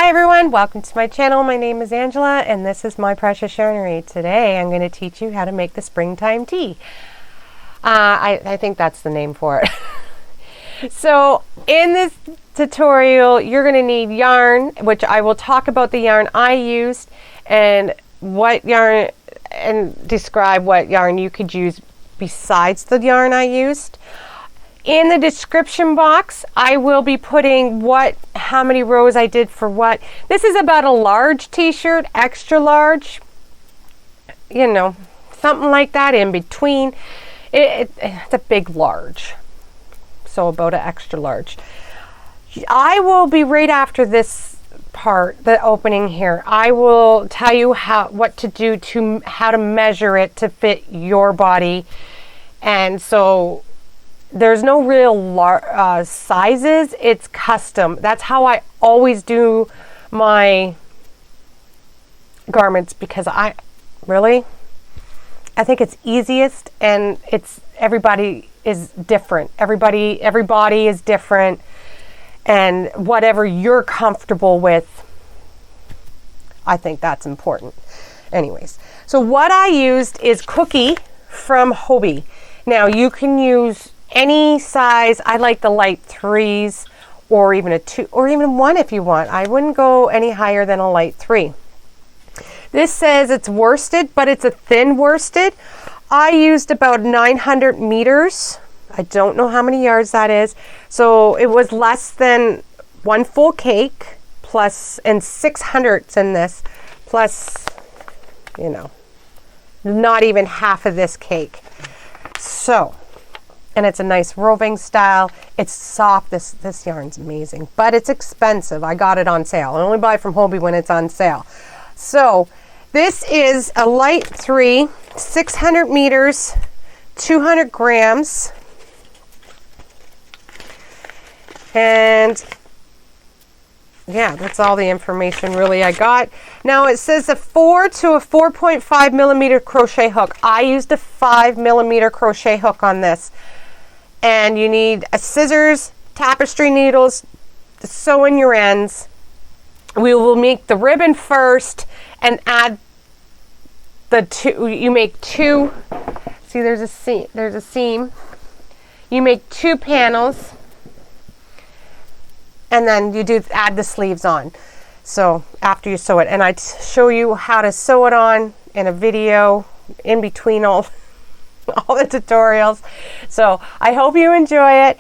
Hi everyone, welcome to my channel. My name is Angela and this is my precious yarnery. Today I'm going to teach you how to make the springtime tea. I think that's the name for it. So in this tutorial you're going to need yarn, which I will talk about the yarn I used and what yarn and describe what yarn you could use besides the yarn I used. In the description box, I will be putting how many rows I did for what. This is about a large t-shirt, extra large, you know, something like that in between. It's a big large, so about an extra large. I will be right after this part, the opening here. I will tell you what to do how to measure it to fit your body, and so there's no real sizes. It's custom. That's how I always do my garments because I think it's easiest, and everybody is different. Every body is different, and whatever you're comfortable with, I think that's important. Anyways, so what I used is Cookie from Hobbii. Now you can use any size. I like the light 3s or even a 2 or even 1 if you want. I wouldn't go any higher than a light 3. This says it's worsted, but it's a thin worsted. I used about 900 meters. I don't know how many yards that is. So it was less than 1 full cake plus, and 600s in this, plus, you know, not even half of this cake. So, and it's a nice roving style. It's soft. This yarn's amazing, but it's expensive. I got it on sale. I only buy from Hobbii when it's on sale. So this is a light 3, 600 meters, 200 grams. And yeah, that's all the information really I got. Now it says a 4 to a 4.5 millimeter crochet hook. I used a 5 millimeter crochet hook on this. And you need a scissors, tapestry needles to sew in your ends. We will make the ribbon first and add the two. You make 2. See, there's a seam. You make 2 panels, and then you add the sleeves on. So after you sew it, and I show you how to sew it on in a video in between all the tutorials. So I hope you enjoy it.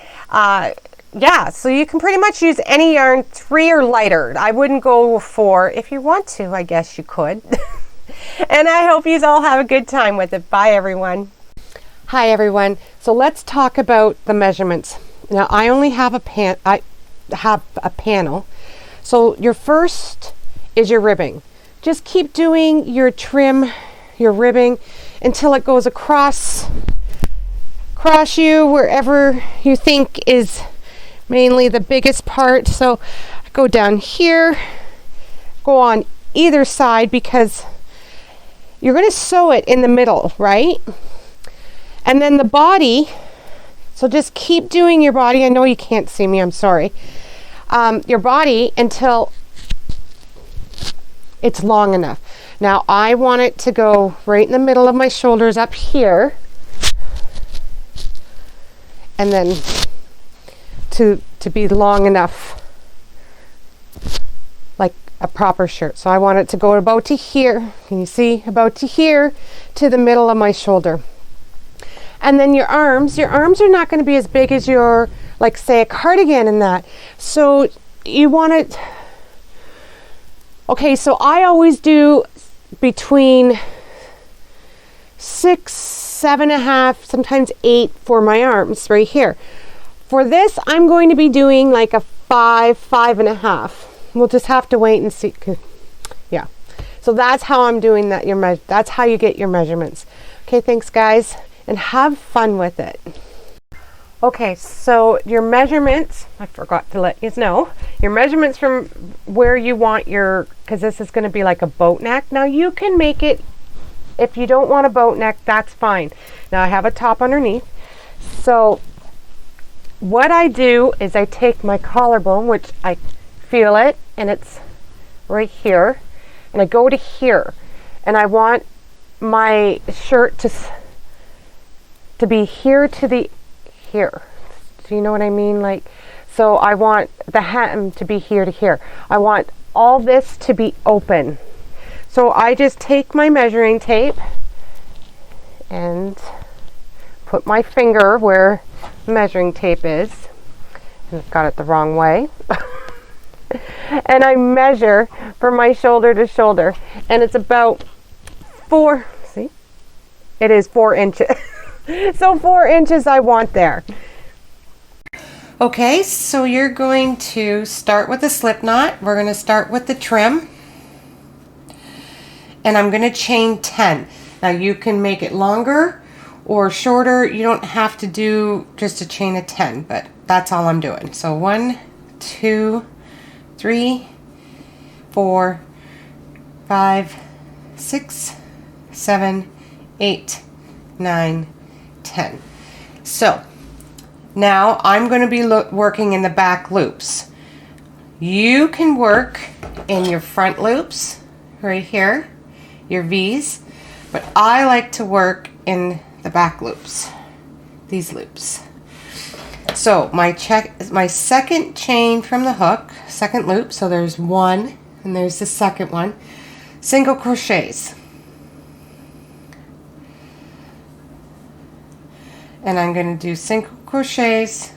Yeah, so you can pretty much use any yarn, 3 or lighter. I wouldn't go 4. If you want to, I guess you could. And I hope you all have a good time with it. Bye everyone. Hi everyone. So let's talk about the measurements. Now I only have a panel. So your first is your ribbing. Just keep doing your trim, your ribbing, until it goes across you wherever you think is mainly the biggest part. So go down here, go on either side, because you're going to sew it in the middle, right? And then the body, so just keep doing your body. I know you can't see me, I'm sorry. Your body until it's long enough. Now I want it to go right in the middle of my shoulders up here, and then to be long enough like a proper shirt. So I want it to go about to here. Can you see? About to here, to the middle of my shoulder. And then your arms are not going to be as big as your, like say, a cardigan and that. So you want it, okay, so I always do between 6, 7.5, sometimes 8 for my arms right here. For this, I'm going to be doing like a 5, 5.5. We'll just have to wait and see. Yeah, so that's how I'm doing that. That's how you get your measurements. Okay, thanks guys, and have fun with it. Okay, so your measurements, I forgot to let you know, your measurements from where you want your, because this is going to be like a boat neck. Now you can make it, if you don't want a boat neck, that's fine. Now I have a top underneath. So what I do is I take my collarbone, which I feel it, and it's right here, and I go to here, and I want my shirt to be here to the here. Do you know what I mean? Like, so I want the hem to be here to here. I want all this to be open. So I just take my measuring tape and put my finger where measuring tape is. And I've got it the wrong way. And I measure from my shoulder to shoulder. And it's about 4, see? It is 4 inches. So 4 inches I want there. Okay, so you're going to start with a slip knot. We're going to start with the trim. And I'm going to chain 10. Now you can make it longer or shorter. You don't have to do just a chain of 10, but that's all I'm doing. So 1, 2, 3, 4, 5, 6, 7, 8, 9, 10. So now I'm going to be working in the back loops. You can work in your front loops right here, your V's, but I like to work in the back loops, these loops. So my second chain from the hook, second loop, so there's 1 and there's the second one, single crochets. And I'm going to do single crochets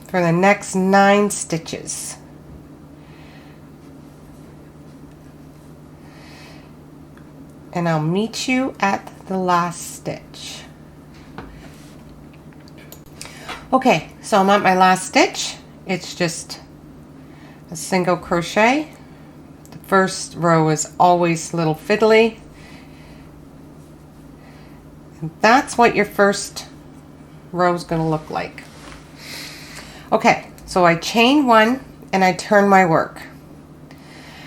for the next 9 stitches. And I'll meet you at the last stitch. Okay, so I'm at my last stitch. It's just a single crochet. The first row is always a little fiddly. And that's what your first row is going to look like. Okay, so I chain 1 and I turn my work.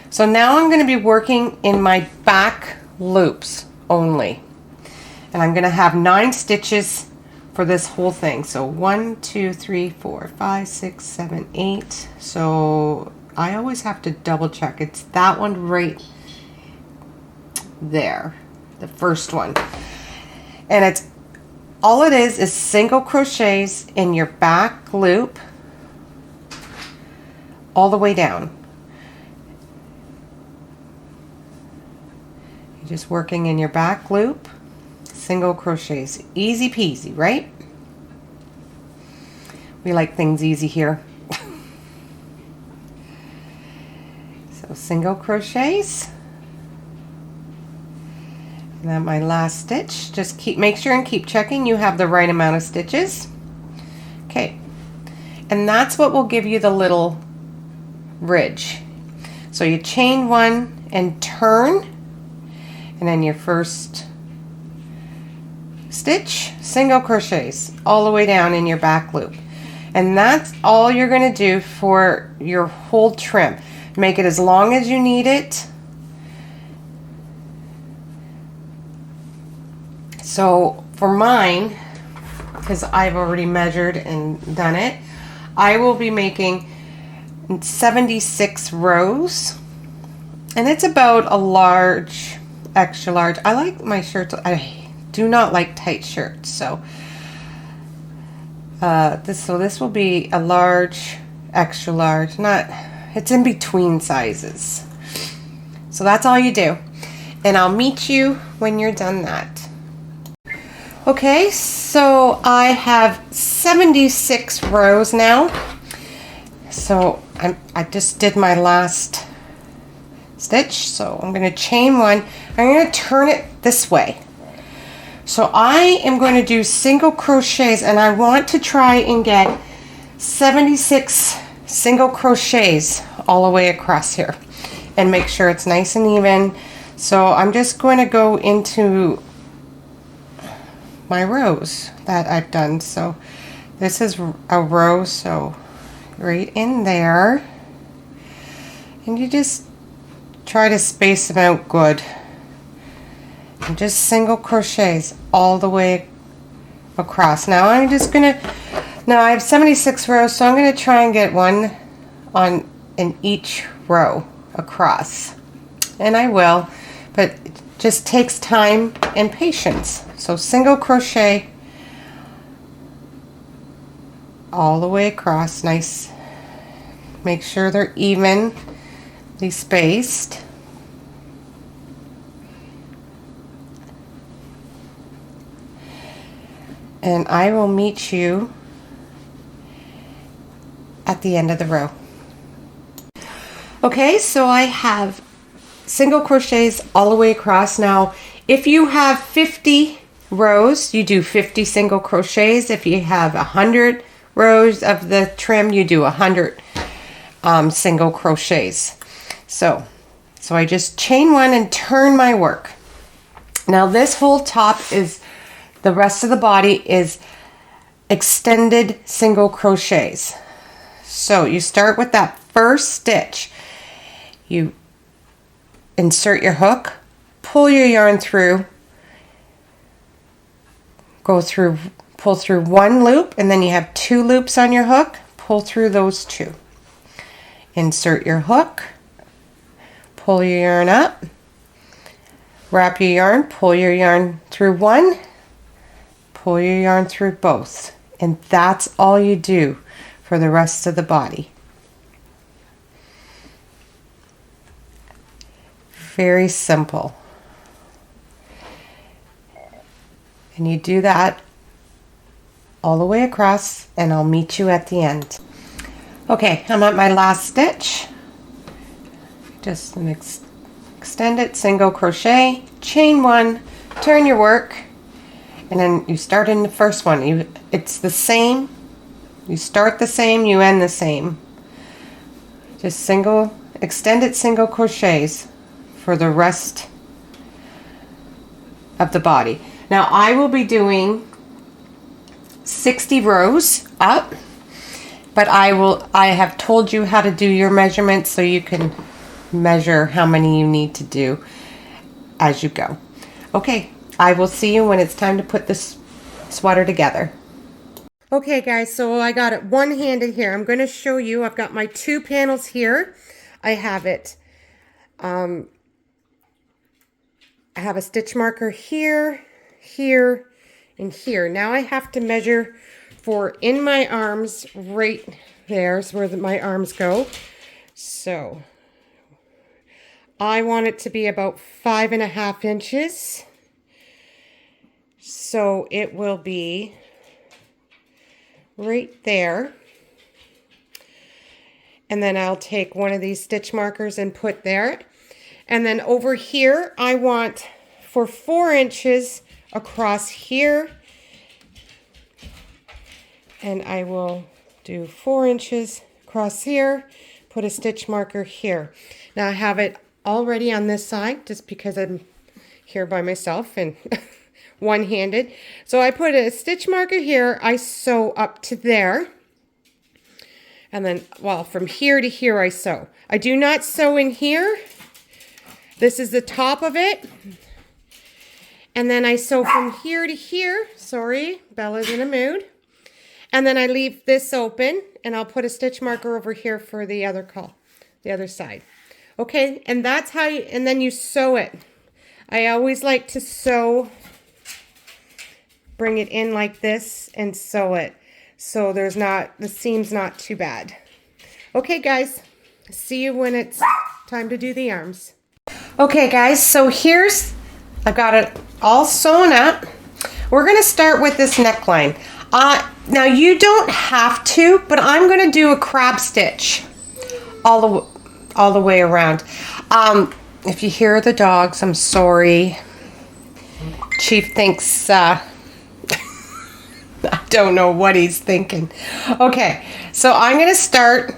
So now I'm going to be working in my back loops only, and I'm going to have 9 stitches for this whole thing. So 1, 2, 3, 4, 5, 6, 7, 8. So I always have to double check. It's that one right there, the first one, and it's all it is single crochets in your back loop all the way down. Just working in your back loop, single crochets. Easy peasy, right? We like things easy here. So single crochets. And then my last stitch, just make sure and keep checking you have the right amount of stitches. Okay. And that's what will give you the little ridge. So you chain 1 and turn. And then your first stitch, single crochets all the way down in your back loop. And that's all you're going to do for your whole trim. Make it as long as you need it. So for mine, because I've already measured and done it, I will be making 76 rows. And it's about a large, extra large. I like my shirts. I do not like tight shirts, so this will be a large, extra large. It's in between sizes. So that's all you do, and I'll meet you when you're done that. Okay, so I have 76 rows now. So I just did my last stitch, so I'm going to chain 1. I'm going to turn it this way. So I am going to do single crochets, and I want to try and get 76 single crochets all the way across here and make sure it's nice and even. So I'm just going to go into my rows that I've done. So this is a row, so right in there, and you just try to space them out good, and just single crochets all the way across. Now I have 76 rows, so I'm going to try and get 1, in each row across. And I will, but it just takes time and patience. So single crochet all the way across, nice. Make sure they're evenly spaced. And I will meet you at the end of the row. Okay, so I have single crochets all the way across. Now, if you have 50 rows, you do 50 single crochets. If you have 100 rows of the trim, you do 100 single crochets. So I just chain one and turn my work. Now this whole top is, the rest of the body is extended single crochets. So you start with that first stitch. You insert your hook, pull your yarn through, pull through one loop, and then you have 2 loops on your hook, pull through those 2. Insert your hook, pull your yarn up, wrap your yarn, pull your yarn through one, pull your yarn through both. And that's all you do for the rest of the body. Very simple. And you do that all the way across, and I'll meet you at the end. Okay, I'm at my last stitch. Just an extended single crochet, chain one, turn your work, and then you start in the first one. It's the same. You start the same, you end the same. Just extended single crochets for the rest of the body. Now I will be doing 60 rows up, but I have told you how to do your measurements so you can measure how many you need to do as you go. Okay, I will see you when it's time to put this sweater together. Okay guys, so I got it one-handed here. I'm going to show you. I've got my 2 panels here. I have it. I have a stitch marker here, here, and here. Now I have to measure for in my arms, right there is where my arms go. So I want it to be about 5.5 inches. So it will be right there. And then I'll take one of these stitch markers and put there. And then over here, I want for 4 inches across here. And I will do 4 inches across here, put a stitch marker here. Now I have it already on this side just because I'm here by myself and one-handed. So I put a stitch marker here, I sew up to there. And then, well, from here to here I sew. I do not sew in here. This is the top of it. And then I sew from here to here. Sorry, Bella's in a mood. And then I leave this open and I'll put a stitch marker over here for the other side. Okay, and that's how you, and then you sew it. I always like to sew, bring it in like this and sew it. So the seam's not too bad. Okay guys, see you when it's time to do the arms. Okay guys, so I've got it all sewn up. We're gonna start with this neckline. Now you don't have to, but I'm gonna do a crab stitch all the way around. If you hear the dogs, I'm sorry. Chief thinks, I don't know what he's thinking. Okay, so I'm gonna start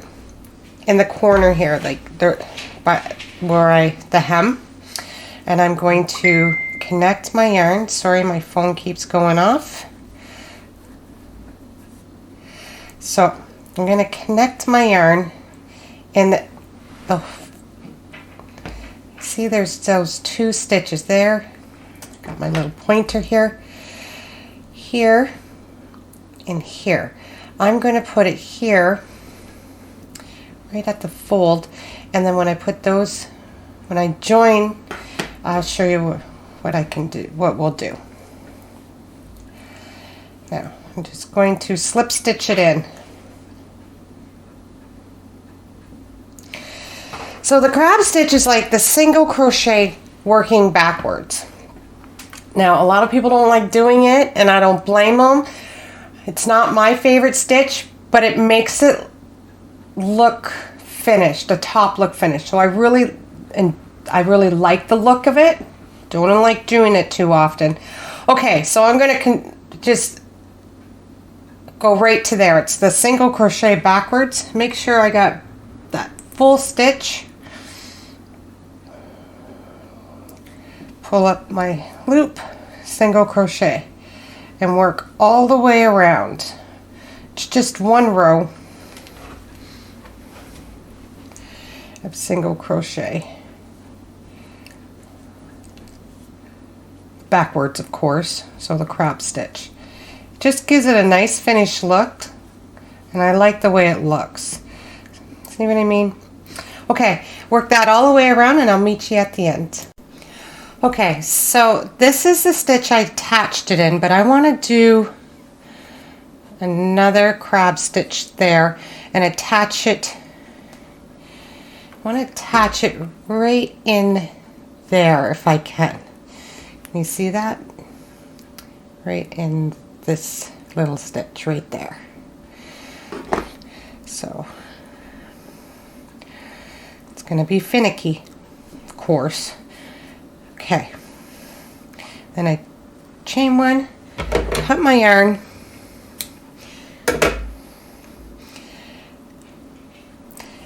in the corner here, like the hem, and I'm going to connect my yarn. Sorry, my phone keeps going off. So I'm going to connect my yarn in see, there's those 2 stitches there. Got my little pointer here, here, and here. I'm going to put it here right at the fold, and then when I put those, when I join, I'll show you what I can do, what we'll do. Now I'm just going to slip stitch it in. So the crab stitch is like the single crochet working backwards. Now a lot of people don't like doing it, and I don't blame them. It's not my favorite stitch, but it makes it look finished, the top look finished. So I really like the look of it. Don't like doing it too often. Okay, so I'm going to just go right to there. It's the single crochet backwards. Make sure I got that full stitch. Pull up my loop, single crochet, and work all the way around. It's just one row of single crochet. Backwards, of course, so the crop stitch. Just gives it a nice finished look, and I like the way it looks. See what I mean? Okay, work that all the way around and I'll meet you at the end. Okay, so this is the stitch I attached it in, but I want to do another crab stitch there and attach it. I want to attach it right in there if I can. Can you see that? Right in this little stitch right there. So it's going to be finicky, of course. Okay, then I chain one, cut my yarn,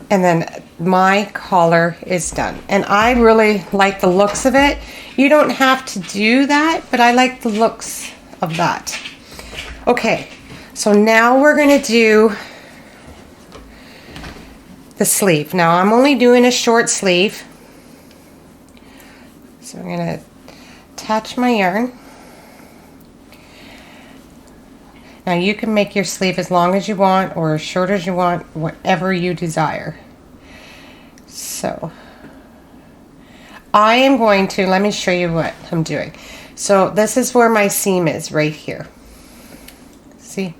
and then my collar is done. And I really like the looks of it. You don't have to do that, but I like the looks of that. Okay, so now we're going to do the sleeve. Now I'm only doing a short sleeve. So I'm going to attach my yarn. Now you can make your sleeve as long as you want or as short as you want, whatever you desire. So I am going to, let me show you what I'm doing. So this is where my seam is, right here. See?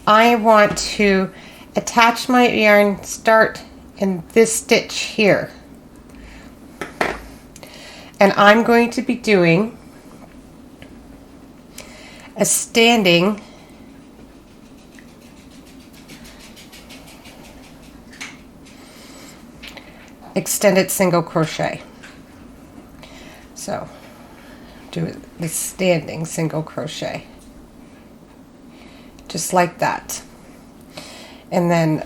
I want to attach my yarn, start in this stitch here. And I'm going to be doing a standing extended single crochet. So do the standing single crochet, just like that. And then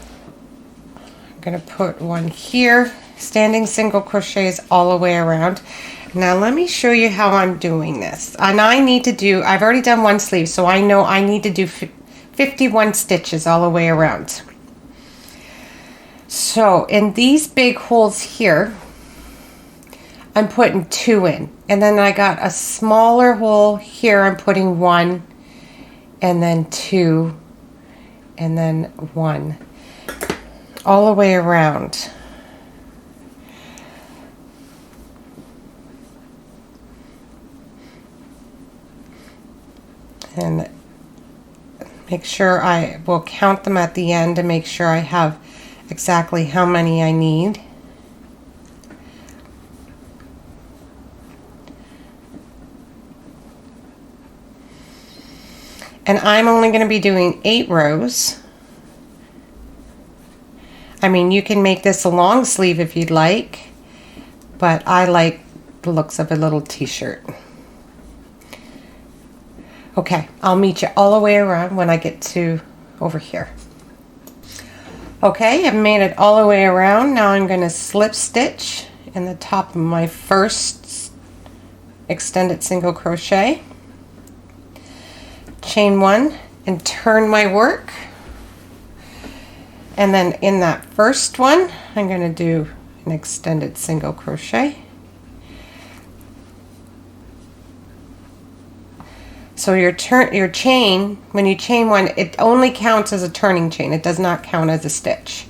I'm going to put one here, standing single crochets all the way around. Now let me show you how I'm doing this. And I need to do, I've already done one sleeve, so I know I need to do 51 stitches all the way around. So in these big holes here, I'm putting 2 in. And then I got a smaller hole here, I'm putting 1, and then 2, and then 1. All the way around. And make sure I will count them at the end to make sure I have exactly how many I need. And I'm only going to be doing 8 rows. I mean, you can make this a long sleeve if you'd like, but I like the looks of a little t-shirt. Okay, I'll meet you all the way around when I get to over here. Okay, I've made it all the way around. Now I'm going to slip stitch in the top of my first extended single crochet, chain 1, and turn my work. And then in that first one, I'm going to do an extended single crochet. So your chain, when you chain one, it only counts as a turning chain. It does not count as a stitch.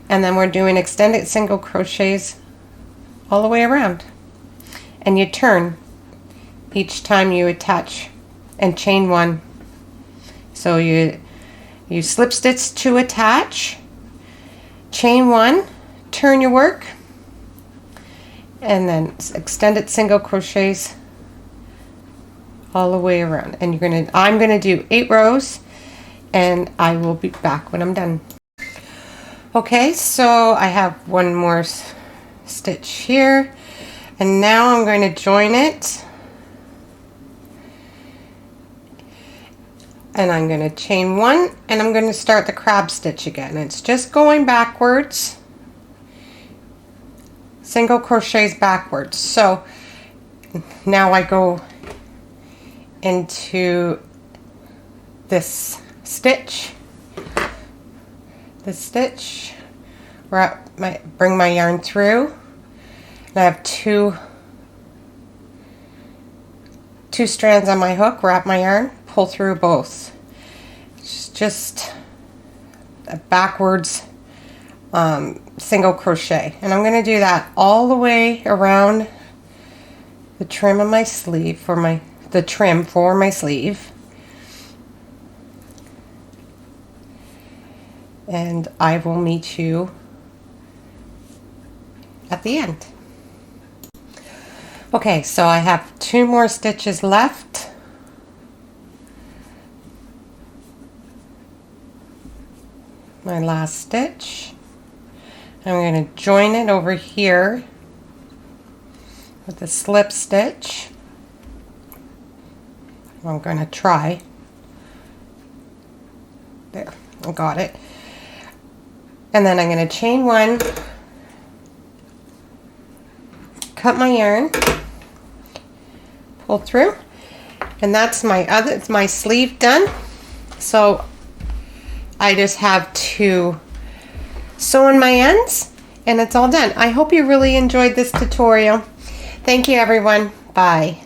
And then we're doing extended single crochets all the way around. And you turn each time you attach and chain one. So you slip stitch to attach, chain one, turn your work, and then extended single crochets all the way around. And I'm gonna do 8 rows, and I will be back when I'm done. Okay, so I have one more stitch here, and now I'm going to join it, and I'm going to chain one, and I'm going to start the crab stitch again. It's just going backwards, single crochets backwards. So now I go into this stitch, bring my yarn through, and I have two strands on my hook, wrap my yarn, pull through both. It's just a backwards single crochet, and I'm going to do that all the way around the trim of my sleeve the trim for my sleeve. And I will meet you at the end. Okay, so I have 2 more stitches left. My last stitch. I'm going to join it over here with a slip stitch. I'm going to try. There, I got it. And then I'm going to chain one, cut my yarn, pull through, and that's my sleeve done. So I just have to sew in my ends, and it's all done. I hope you really enjoyed this tutorial. Thank you, everyone. Bye.